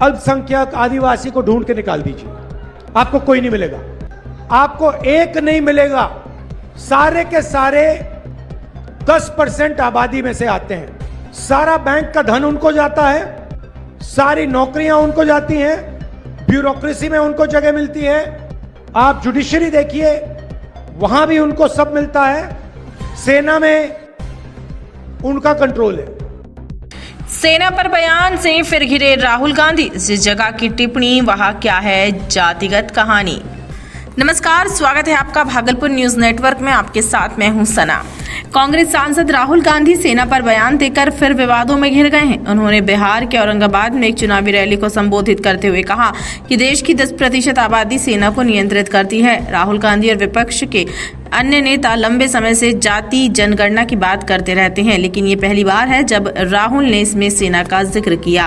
अल्पसंख्यक आदिवासी को ढूंढ के निकाल दीजिए, आपको कोई नहीं मिलेगा, आपको एक नहीं मिलेगा। सारे के सारे 10% आबादी में से आते हैं। सारा बैंक का धन उनको जाता है, सारी नौकरियां उनको जाती हैं, ब्यूरोक्रेसी में उनको जगह मिलती है। आप जुडिशरी देखिए, वहां भी उनको सब मिलता है। सेना में उनका कंट्रोल है। सेना पर बयान से फिर घिरे राहुल गांधी, जिस जगह की टिप्पणी वहां क्या है जातिगत कहानी। नमस्कार, स्वागत है आपका भागलपुर न्यूज नेटवर्क में। आपके साथ मैं हूं सना। कांग्रेस सांसद राहुल गांधी सेना पर बयान देकर फिर विवादों में घिर गए हैं। उन्होंने बिहार के औरंगाबाद में एक चुनावी रैली को संबोधित करते हुए कहा कि देश की 10% आबादी सेना को नियंत्रित करती है। राहुल गांधी और विपक्ष के अन्य नेता लंबे समय से जाति जनगणना की बात करते रहते हैं, लेकिन ये पहली बार है जब राहुल ने इसमें सेना का जिक्र किया।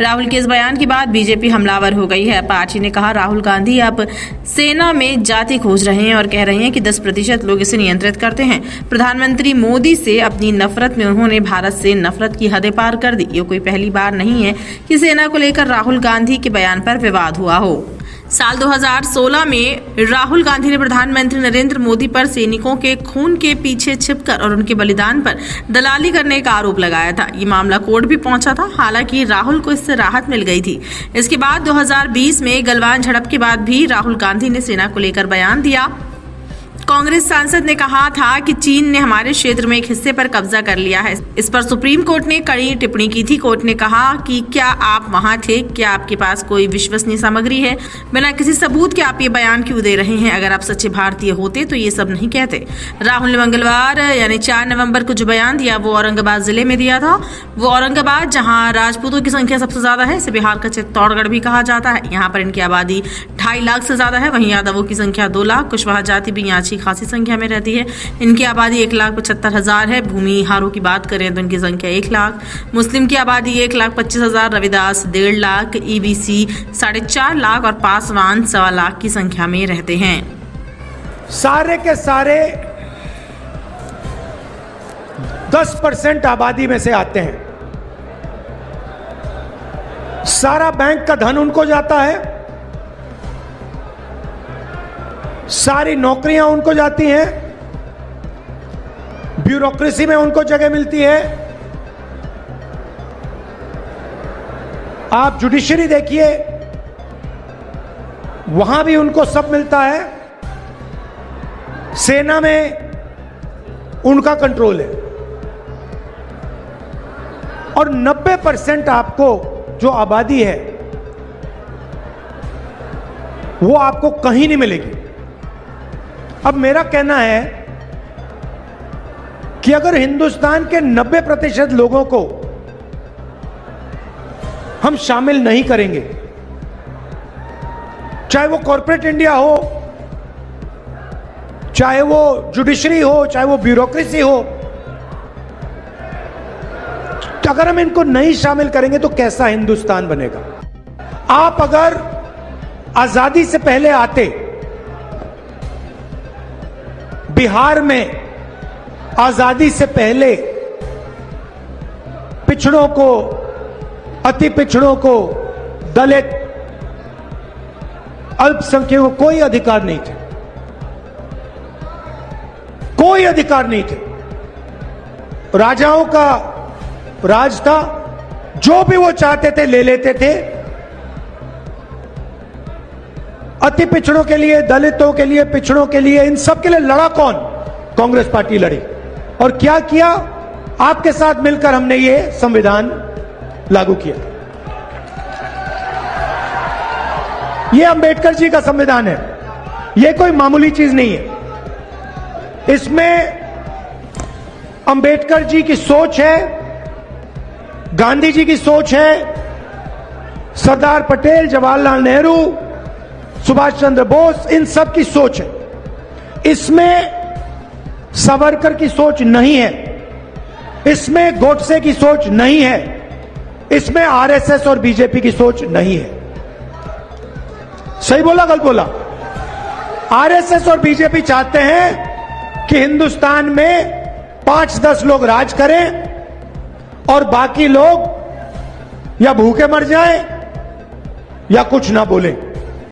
राहुल के इस बयान के बाद बीजेपी हमलावर हो गई है। पार्टी ने कहा राहुल गांधी अब सेना में जाति खोज रहे हैं और कह रहे हैं कि 10% लोग इसे नियंत्रित करते हैं। प्रधानमंत्री मोदी से अपनी नफरत में उन्होंने भारत से नफरत की हदें पार कर दी। ये कोई पहली बार नहीं है कि सेना को लेकर राहुल गांधी के बयान पर विवाद हुआ हो। साल 2016 में राहुल गांधी ने प्रधानमंत्री नरेंद्र मोदी पर सैनिकों के खून के पीछे छिपकर और उनके बलिदान पर दलाली करने का आरोप लगाया था। ये मामला कोर्ट भी पहुंचा था, हालांकि राहुल को इससे राहत मिल गई थी। इसके बाद 2020 में गलवान झड़प के बाद भी राहुल गांधी ने सेना को लेकर बयान दिया। कांग्रेस सांसद ने कहा था कि चीन ने हमारे क्षेत्र में एक हिस्से पर कब्जा कर लिया है। इस पर सुप्रीम कोर्ट ने कड़ी टिप्पणी की थी। कोर्ट ने कहा कि क्या आप वहां थे? क्या आपके पास कोई विश्वसनीय सामग्री है? बिना किसी सबूत के आप ये बयान क्यों दे रहे हैं? अगर आप सच्चे भारतीय होते तो ये सब नहीं कहते। राहुल ने मंगलवार यानी 4 नवंबर को जो बयान दिया वो औरंगाबाद जिले में दिया था। वो औरंगाबाद जहाँ राजपूतों की संख्या सबसे ज्यादा है, इसे बिहार का चित्तौड़गढ़ भी कहा जाता है। यहाँ पर इनकी आबादी 2.5 लाख से ज्यादा है। वहीं यादवों की संख्या 2 लाख, कुशवाहा जाति भी यहाँ खासी संख्या में रहती है। इनकी आबादी 1,75,000 है। भूमिहारों की बात करें तो इनकी संख्या 1 लाख। मुस्लिम की आबादी 1,25,000, रविदास 1.5 लाख, ईबीसी 4.5 लाख और पासवान 1.25 लाख की संख्या में रहते हैं। सारे के सारे 10% आबादी में से आते हैं। सारा बैंक का धन उनको जाता है, सारी नौकरियां उनको जाती हैं, ब्यूरोक्रेसी में उनको जगह मिलती है। आप जुडिशरी देखिए, वहां भी उनको सब मिलता है। सेना में उनका कंट्रोल है और 90% आपको जो आबादी है वो आपको कहीं नहीं मिलेगी। अब मेरा कहना है कि अगर हिंदुस्तान के 90% लोगों को हम शामिल नहीं करेंगे, चाहे वो कॉर्पोरेट इंडिया हो, चाहे वो जुडिशरी हो, चाहे वो ब्यूरोक्रेसी हो, तो अगर हम इनको नहीं शामिल करेंगे तो कैसा हिंदुस्तान बनेगा? आप अगर आजादी से पहले आते, बिहार में आजादी से पहले पिछड़ों को, अति पिछड़ों को, दलित, अल्पसंख्यकों को कोई अधिकार नहीं थे, कोई अधिकार नहीं थे। राजाओं का राज था, जो भी वो चाहते थे ले लेते थे। अति पिछड़ों के लिए, दलितों के लिए, पिछड़ों के लिए, इन सब के लिए लड़ा कौन? कांग्रेस पार्टी लड़ी। और क्या किया? आपके साथ मिलकर हमने ये संविधान लागू किया। ये अंबेडकर जी का संविधान है, ये कोई मामूली चीज नहीं है। इसमें अंबेडकर जी की सोच है, गांधी जी की सोच है, सरदार पटेल, जवाहरलाल नेहरू, सुभाष चंद्र बोस, इन सब की सोच है। इसमें सावरकर की सोच नहीं है, इसमें गोडसे की सोच नहीं है, इसमें आरएसएस और बीजेपी की सोच नहीं है। सही बोला, गलत बोला? आरएसएस और बीजेपी चाहते हैं कि हिंदुस्तान में 5-10 लोग राज करें और बाकी लोग या भूखे मर जाएं या कुछ ना बोलें।